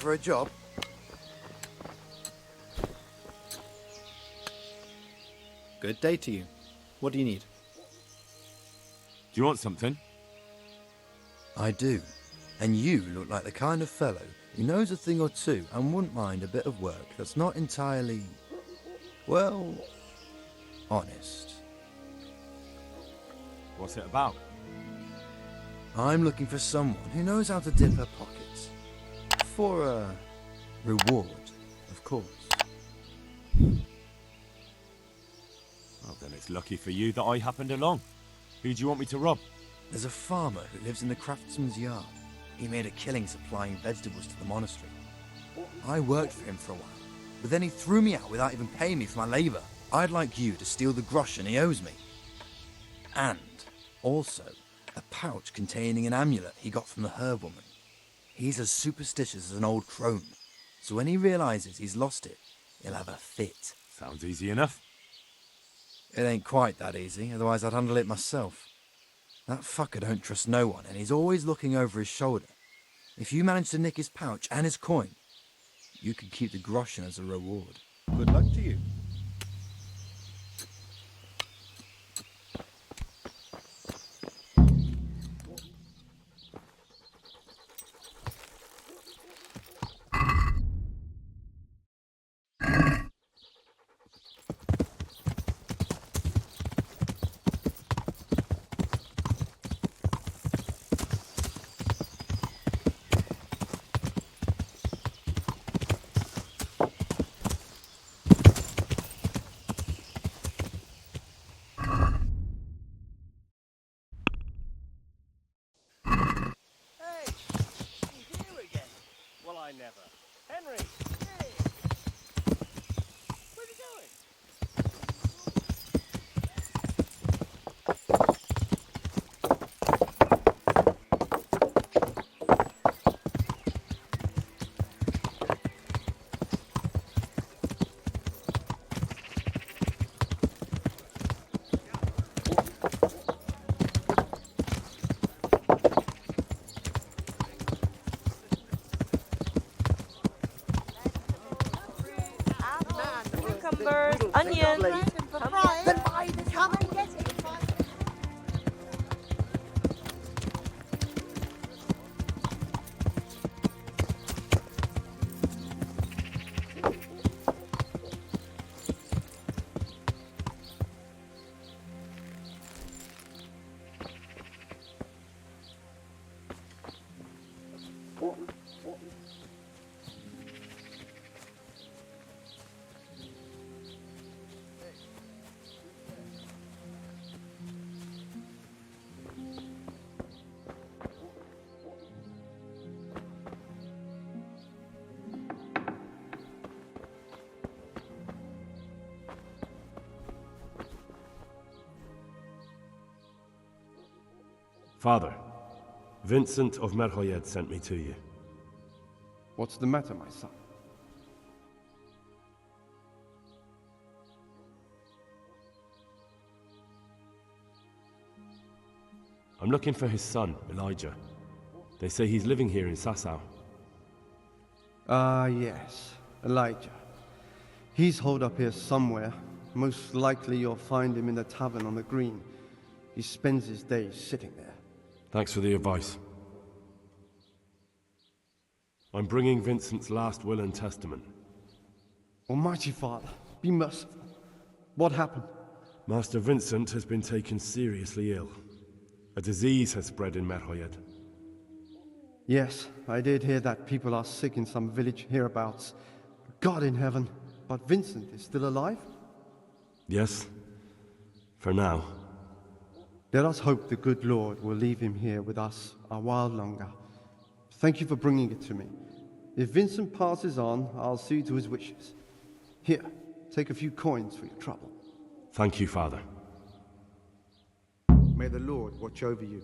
for a job? Good day to you. What do you need? Do you want something? I do. And you look like the kind of fellow who knows a thing or two and wouldn't mind a bit of work that's not entirely, well, honest. What's it about? I'm looking for someone who knows how to dip her pockets. For a reward, of course. Well, then it's lucky for you that I happened along. Who do you want me to rob? There's a farmer who lives in the craftsman's yard. He made a killing supplying vegetables to the monastery. I worked for him for a while, but then he threw me out without even paying me for my labour. I'd like you to steal the groschen he owes me. And also a pouch containing an amulet he got from the herb woman. He's as superstitious as an old crone, so when he realises he's lost it, he'll have a fit. Sounds easy enough. It ain't quite that easy, otherwise I'd handle it myself. That fucker don't trust no one, and he's always looking over his shoulder. If you manage to nick his pouch and his coin, you can keep the groschen as a reward. Good luck to you. Well, I never. Henry! Hey! Where are you going? Cucumbers, onions. Then buy this. Come and get it. Father, Vincent of Merhoyed sent me to you. What's the matter, my son? I'm looking for his son, Elijah. They say he's living here in Sasau. Ah, yes, Elijah. He's holed up here somewhere. Most likely you'll find him in the tavern on the green. He spends his days sitting there. Thanks for the advice. I'm bringing Vincent's last will and testament. Almighty Father, be merciful. What happened? Master Vincent has been taken seriously ill. A disease has spread in Merhoyed. Yes, I did hear that people are sick in some village hereabouts. God in heaven, but Vincent is still alive? Yes, for now. Let us hope the good Lord will leave him here with us a while longer. Thank you for bringing it to me. If Vincent passes on, I'll see to his wishes. Here, take a few coins for your trouble. Thank you, Father. May the Lord watch over you.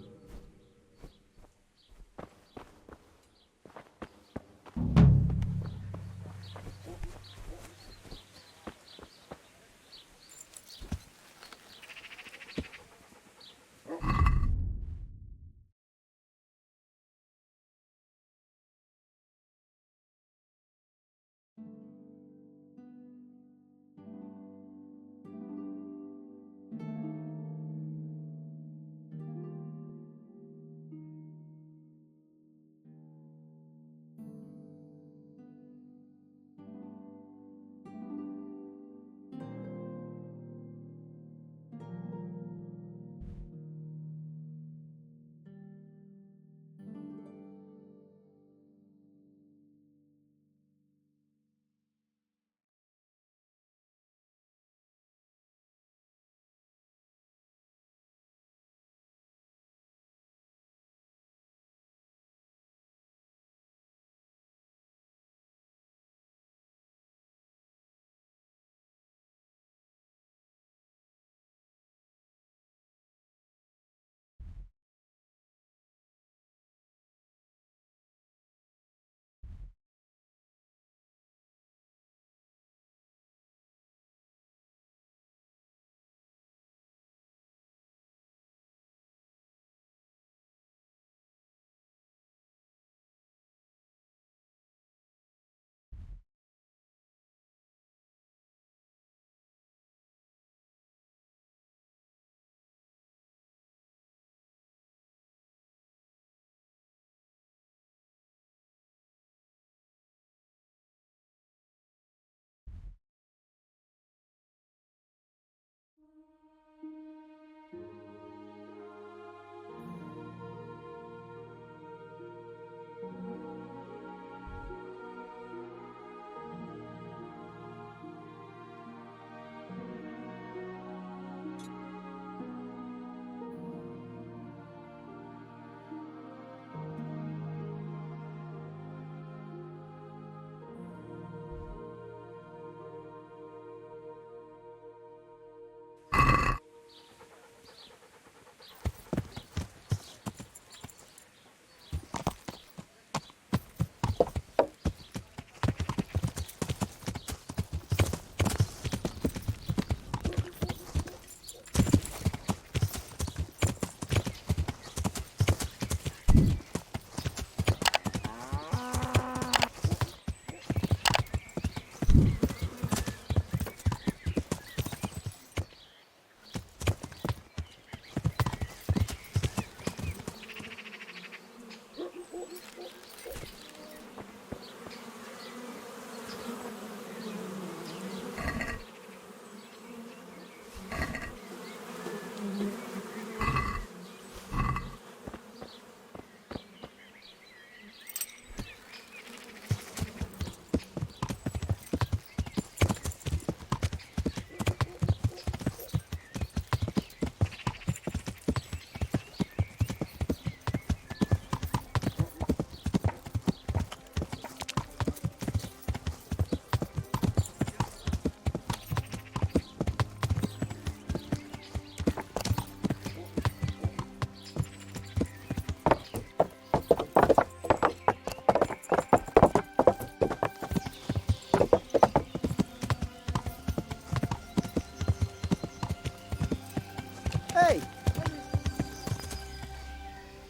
Hey,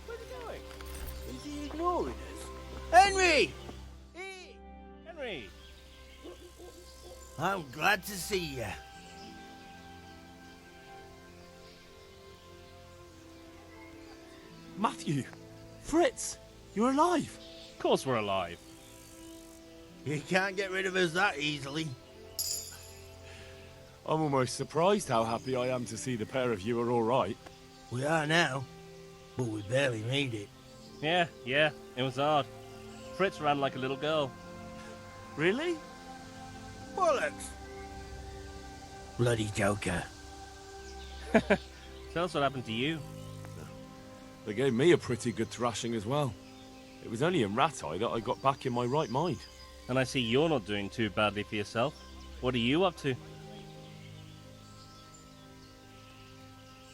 Where's he going? is he ignoring us? Henry! Hey, Henry! I'm glad to see you. Matthew! Fritz! You're alive! Of course we're alive. You can't get rid of us that easily. I'm almost surprised how happy I am to see the pair of you are all right. We are now, but we barely made it. Yeah, it was hard. Fritz ran like a little girl. Really? Bollocks! Bloody Joker. Tell us what happened to you. They gave me a pretty good thrashing as well. It was only in Rattay that I got back in my right mind. And I see you're not doing too badly for yourself. What are you up to?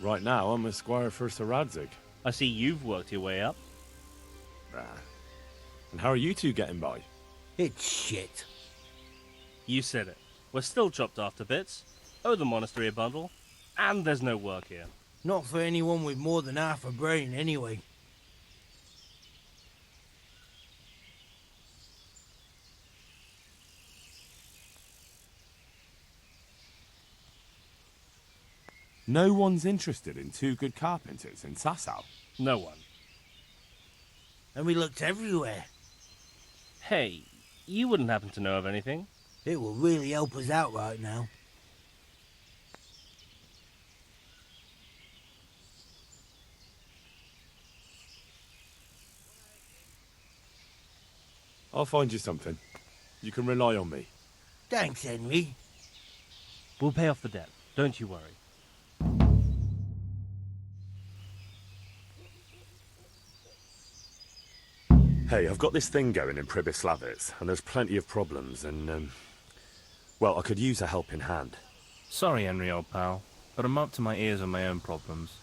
Right now, I'm a squire for Sir Radzig. I see you've worked your way up. And how are you two getting by? It's shit. You said it. We're still chopped off to bits. Owe the monastery a bundle. And there's no work here. Not for anyone with more than half a brain, anyway. No one's interested in two good carpenters in Sasau. No one. And we looked everywhere. Hey, you wouldn't happen to know of anything? It will really help us out right now. I'll find you something. You can rely on me. Thanks, Henry. We'll pay off the debt. Don't you worry. Hey, I've got this thing going in Pribyslavitz, and there's plenty of problems, and, well, I could use a helping hand. Sorry, Henry, old pal, but I'm up to my ears on my own problems.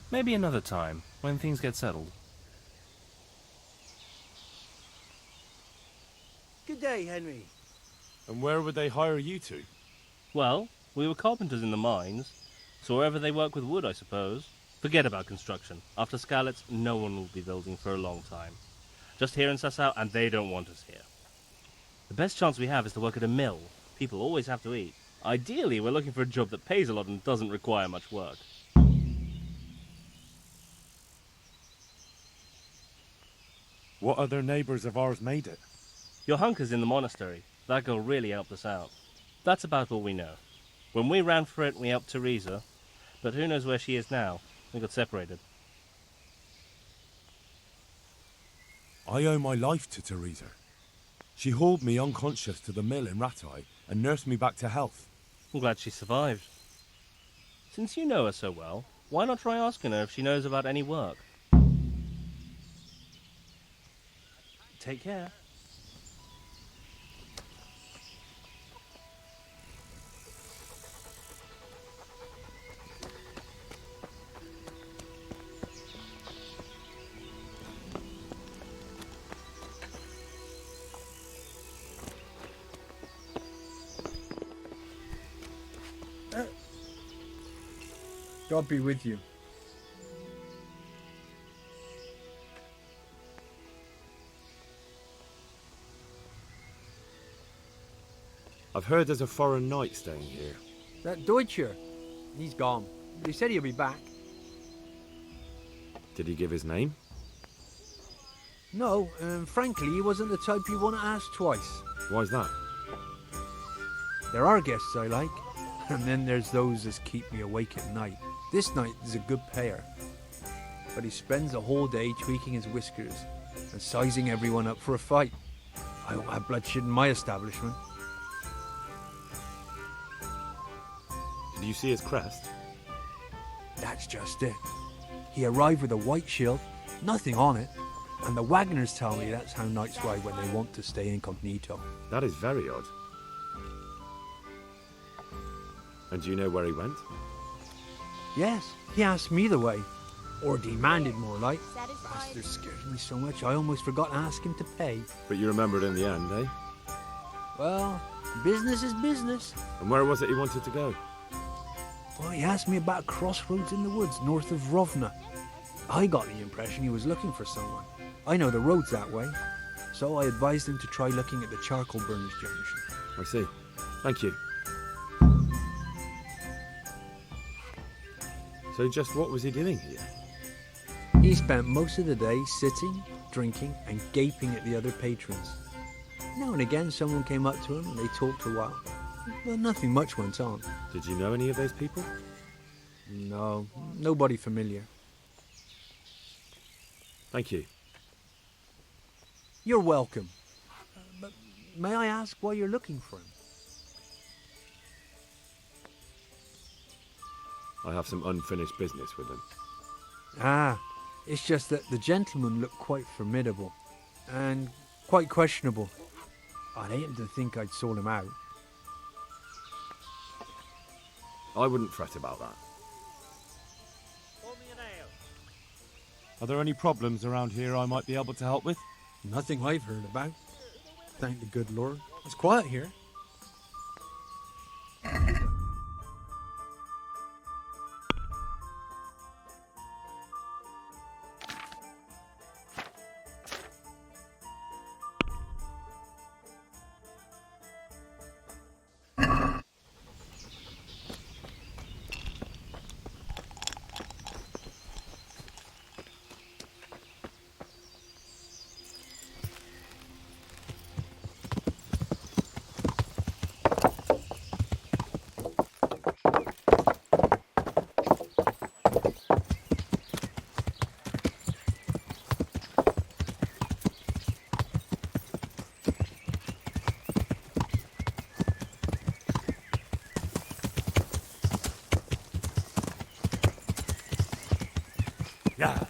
Maybe another time, when things get settled. Good day, Henry. And where would they hire you to? Well, we were carpenters in the mines, so wherever they work with wood, I suppose. Forget about construction. After Skalitz, no one will be building for a long time. Just here in Sasau, and they don't want us here. The best chance we have is to work at a mill. People always have to eat. Ideally, we're looking for a job that pays a lot and doesn't require much work. What other neighbours of ours made it? Your hunker's in the monastery. That girl really helped us out. That's about all we know. When we ran for it, we helped Teresa, but who knows where she is now? We got separated. I owe my life to Teresa. She hauled me unconscious to the mill in Rattay and nursed me back to health. I'm glad she survived. Since you know her so well, why not try asking her if she knows about any work? Take care. God be with you. I've heard there's a foreign knight staying here. That Deutscher, he's gone. He said he'll be back. Did he give his name? No, frankly, he wasn't the type you want to ask twice. Why's that? There are guests I like, and then there's those that keep me awake at night. This knight is a good payer, but he spends the whole day tweaking his whiskers and sizing everyone up for a fight. I won't have bloodshed in my establishment. Did you see his crest? That's just it. He arrived with a white shield, nothing on it, and the Wagners tell me that's how knights ride when they want to stay incognito. That is very odd. And do you know where he went? Yes, he asked me the way. Or demanded more like. Bastard scared me so much I almost forgot to ask him to pay. But you remembered in the end, eh? Well, business is business. And where was it he wanted to go? Well, he asked me about a crossroads in the woods north of Rovna. I got the impression he was looking for someone. I know the road's that way, so I advised him to try looking at the charcoal burners junction. I see. Thank you. So just what was he doing here? He spent most of the day sitting, drinking, and gaping at the other patrons. Now and again, someone came up to him and they talked a while, but nothing much went on. Did you know any of those people? No, nobody familiar. Thank you. You're welcome. But may I ask why you're looking for him? I have some unfinished business with him. Ah, it's just that the gentleman looked quite formidable and quite questionable. I'd hate him to think I'd sold him out. I wouldn't fret about that. Are there any problems around here I might be able to help with? Nothing I've heard about. Thank the good Lord. It's quiet here. Yeah.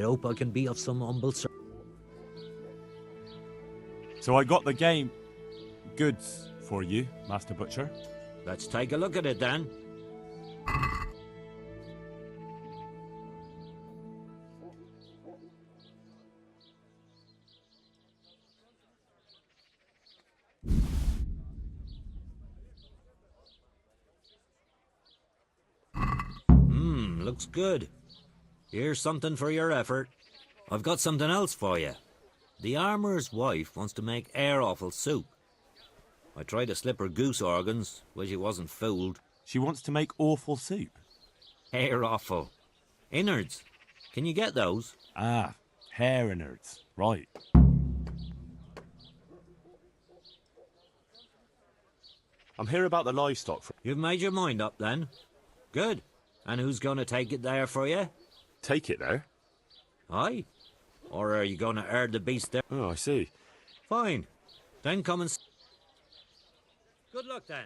I hope I can be of some humble service. So I got the game goods for you, Master Butcher. Let's take a look at it then. Looks good. Here's something for your effort. I've got something else for you. The armourer's wife wants to make air offal soup. I tried to slip her goose organs, but she wasn't fooled. She wants to make awful soup. Air offal. Innards. Can you get those? Ah, hair innards. Right. I'm here about the livestock. You've made your mind up then? Good. And who's going to take it there for you? Take it there? Aye? Or are you going to herd the beast there? Oh, I see. Fine. Then come and... Good luck then.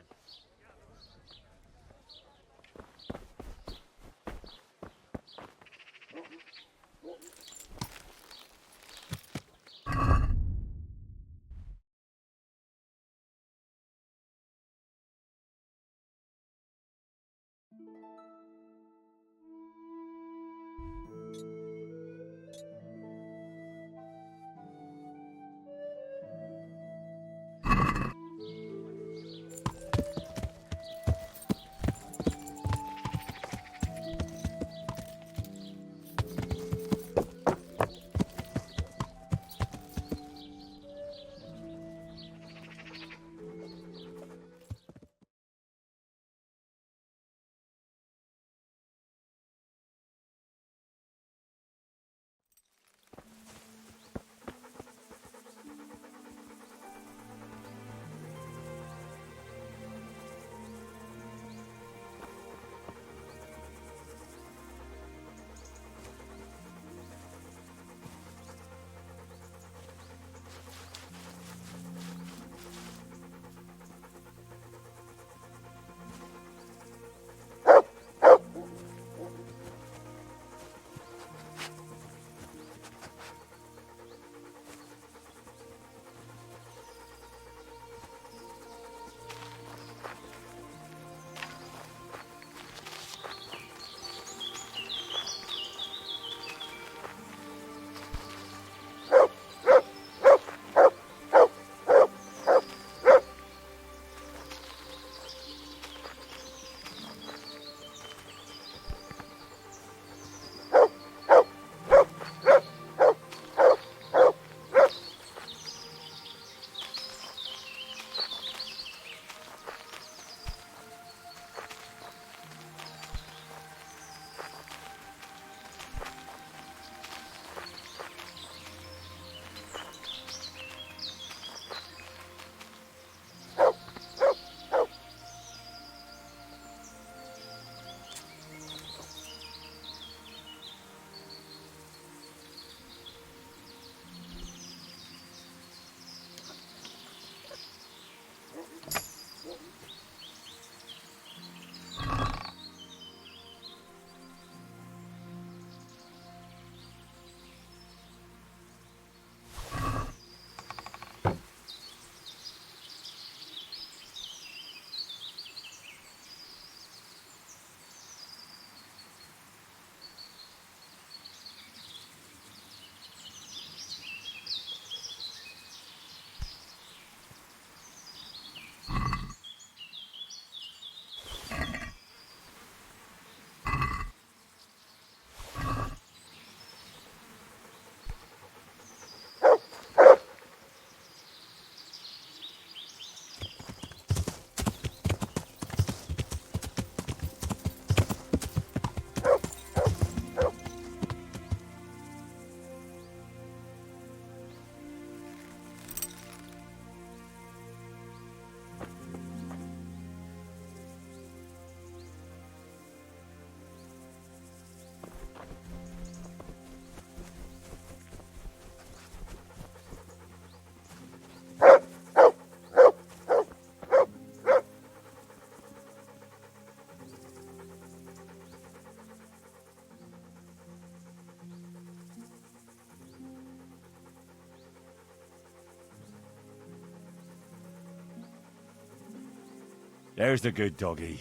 There's the good doggy.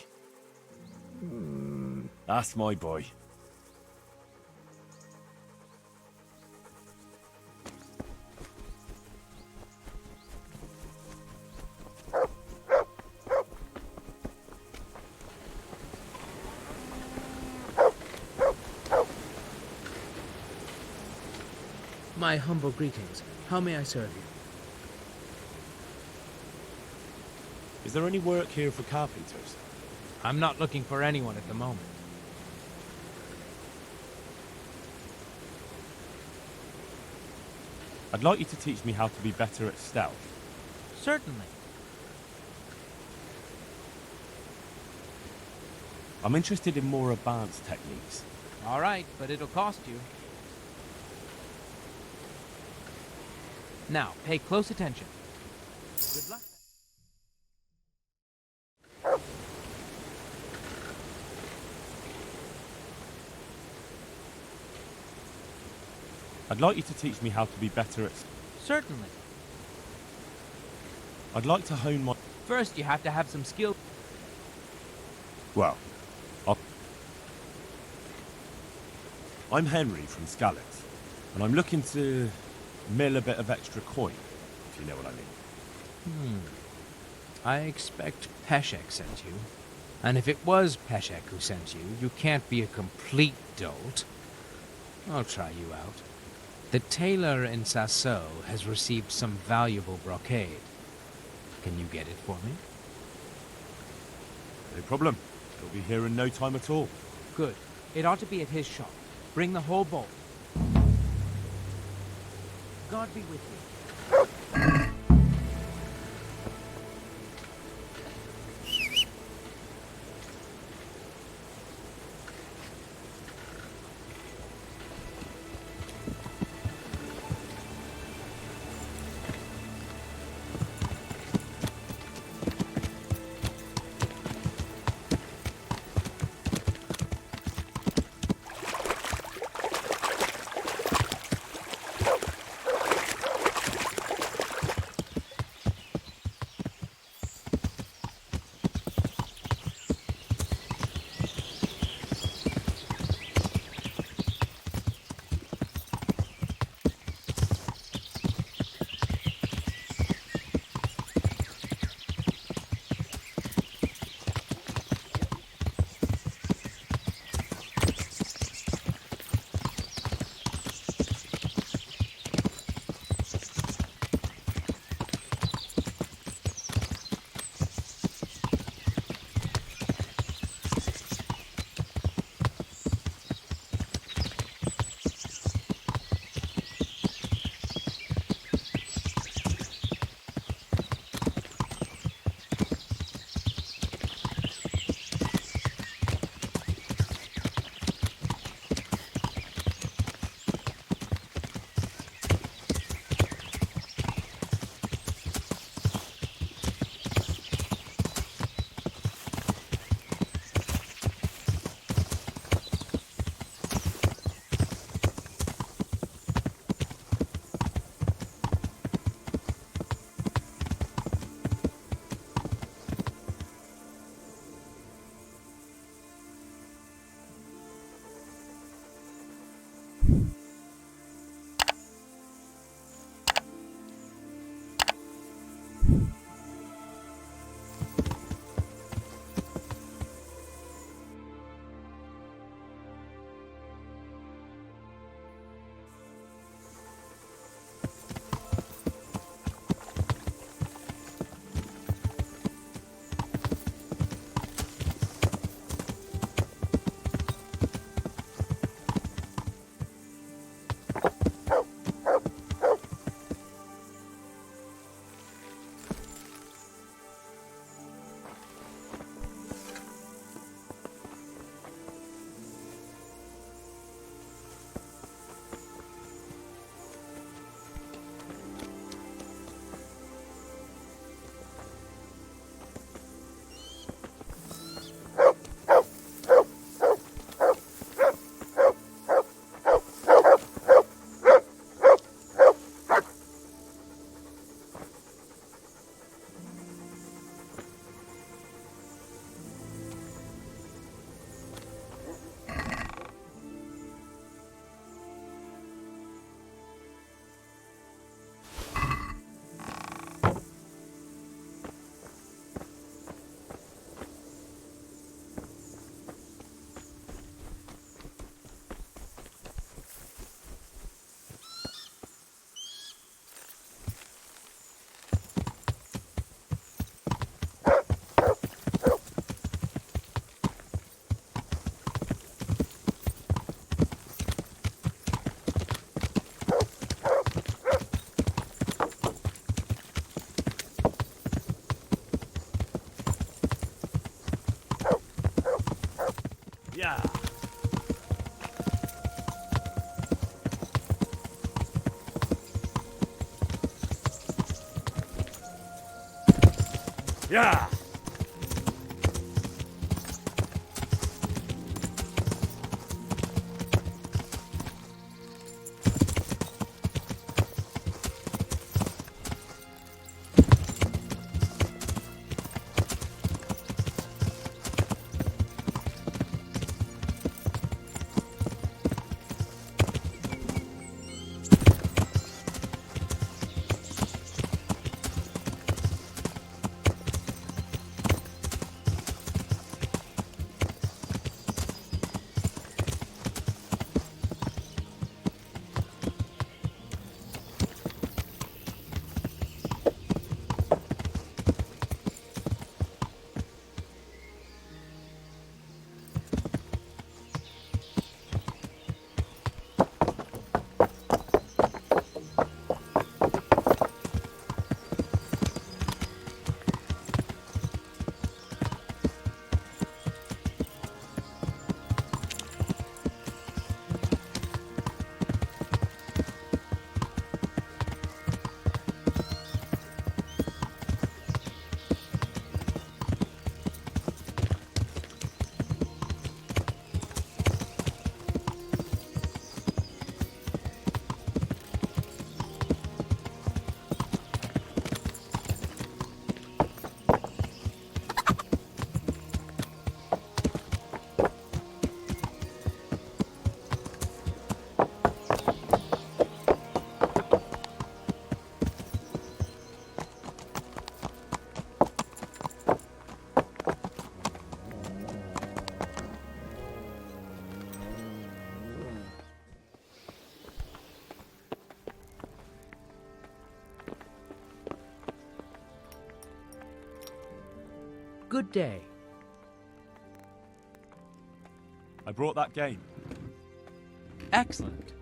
That's my boy. My humble greetings. How may I serve you? Is there any work here for carpenters? I'm not looking for anyone at the moment. I'd like you to teach me how to be better at stealth. Certainly. I'm interested in more advanced techniques. All right, but it'll cost you. Now, pay close attention. Good luck. I'd like you to teach me how to be better at... Certainly. I'd like to hone my... First, you have to have some skill. Well, I'm Henry from Skalitz, and I'm looking to mill a bit of extra coin, if you know what I mean. I expect Peshek sent you. And if it was Peshek who sent you, you can't be a complete dolt. I'll try you out. The tailor in Sasso has received some valuable brocade. Can you get it for me? No problem. It'll be here in no time at all. Good. It ought to be at his shop. Bring the whole bowl. God be with you. Yeah! Good day. I brought that game. Excellent.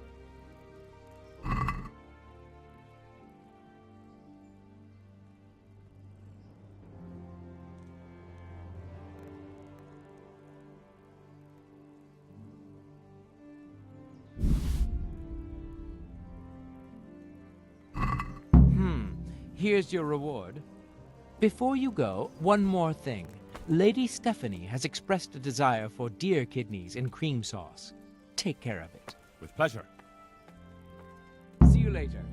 Here's your reward. Before you go, one more thing. Lady Stephanie has expressed a desire for deer kidneys in cream sauce. Take care of it. With pleasure. See you later.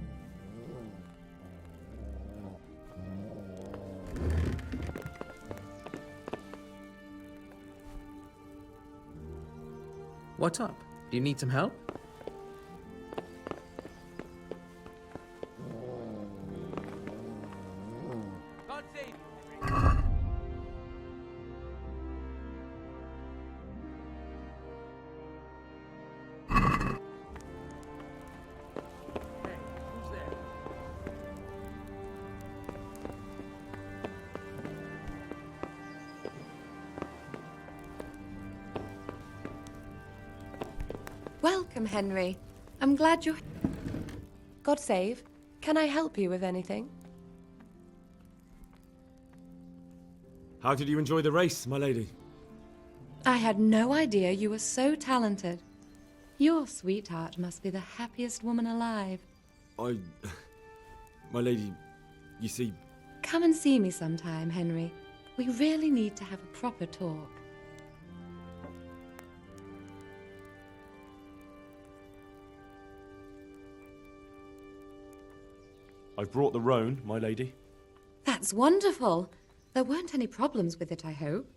What's up? Do you need some help? God save you, Henry. Hey, who's there? Welcome, Henry. I'm glad you're... God save. Can I help you with anything? How did you enjoy the race, my lady? I had no idea you were so talented. Your sweetheart must be the happiest woman alive. My lady, you see... Come and see me sometime, Henry. We really need to have a proper talk. I've brought the roan, my lady. That's wonderful. There weren't any problems with it, I hope.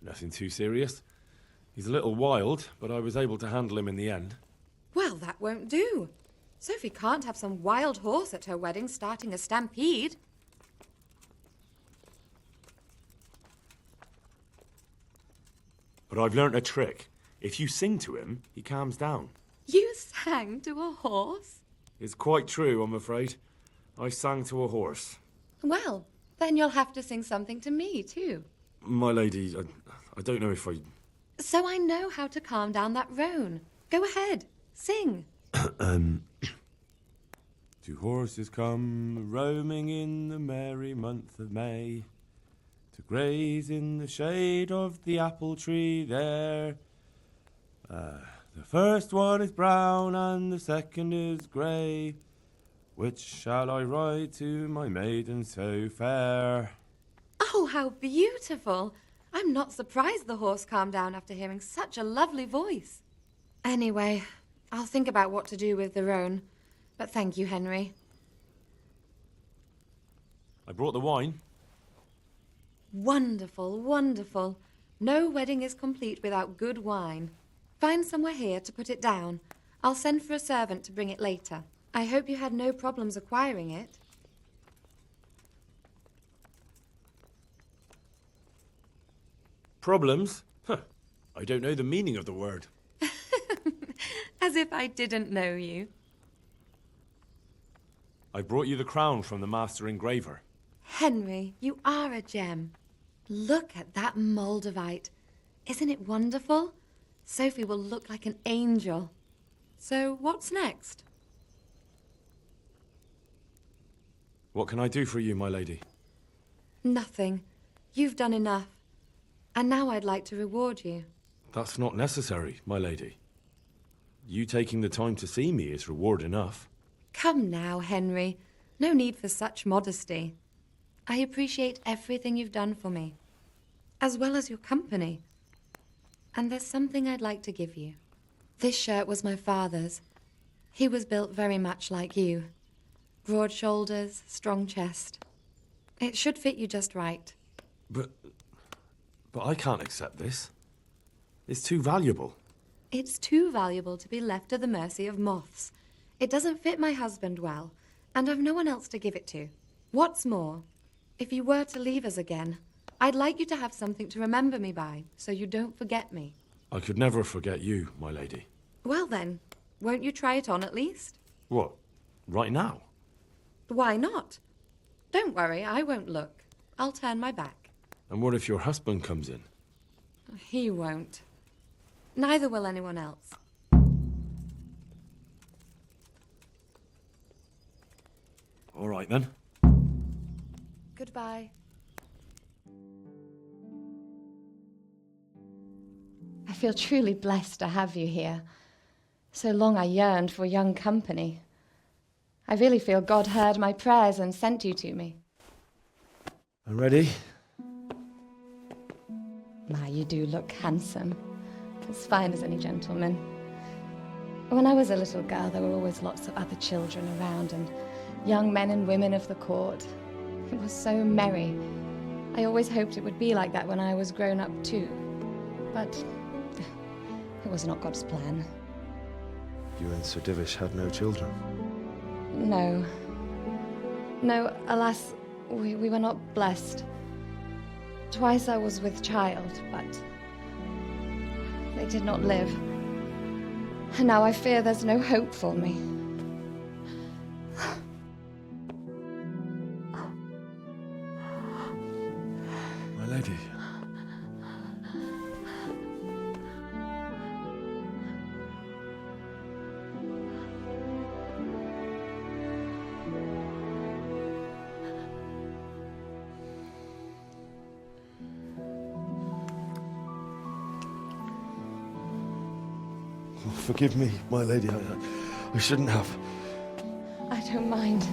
Nothing too serious. He's a little wild, but I was able to handle him in the end. Well, that won't do. Sophie can't have some wild horse at her wedding starting a stampede. But I've learnt a trick. If you sing to him, he calms down. You sang to a horse? It's quite true, I'm afraid. I sang to a horse. Well, then you'll have to sing something to me, too. My lady, I don't know if I... So I know how to calm down that roan. Go ahead, sing. Two horses come roaming in the merry month of May to graze in the shade of the apple tree there. The first one is brown and the second is grey. Which shall I ride to, my maiden so fair? Oh, how beautiful! I'm not surprised the horse calmed down after hearing such a lovely voice. Anyway, I'll think about what to do with the roan. But thank you, Henry. I brought the wine. Wonderful, wonderful. No wedding is complete without good wine. Find somewhere here to put it down. I'll send for a servant to bring it later. I hope you had no problems acquiring it. Problems? Huh. I don't know the meaning of the word. As if I didn't know you. I brought you the crown from the master engraver. Henry, you are a gem. Look at that Moldavite. Isn't it wonderful? Sophie will look like an angel. So, what's next? What can I do for you, my lady? Nothing. You've done enough. And now I'd like to reward you. That's not necessary, my lady. You taking the time to see me is reward enough. Come now, Henry. No need for such modesty. I appreciate everything you've done for me, as well as your company. And there's something I'd like to give you. This shirt was my father's. He was built very much like you. Broad shoulders, strong chest. It should fit you just right. But I can't accept this. It's too valuable. It's too valuable to be left to the mercy of moths. It doesn't fit my husband well, and I've no one else to give it to. What's more, if you were to leave us again, I'd like you to have something to remember me by, so you don't forget me. I could never forget you, my lady. Well then, won't you try it on at least? What? Right now? Why not? Don't worry, I won't look. I'll turn my back. And what if your husband comes in? He won't. Neither will anyone else. All right, then. Goodbye. I feel truly blessed to have you here. So long I yearned for young company. I really feel God heard my prayers and sent you to me. I'm ready. My, you do look handsome. As fine as any gentleman. When I was a little girl, there were always lots of other children around and young men and women of the court. It was so merry. I always hoped it would be like that when I was grown up too. But it was not God's plan. You and Sir Divish had no children? No. No, alas, we were not blessed. Twice I was with child, but they did not live. And now I fear there's no hope for me. My lady. Oh, forgive me, my lady. I shouldn't have. I don't mind.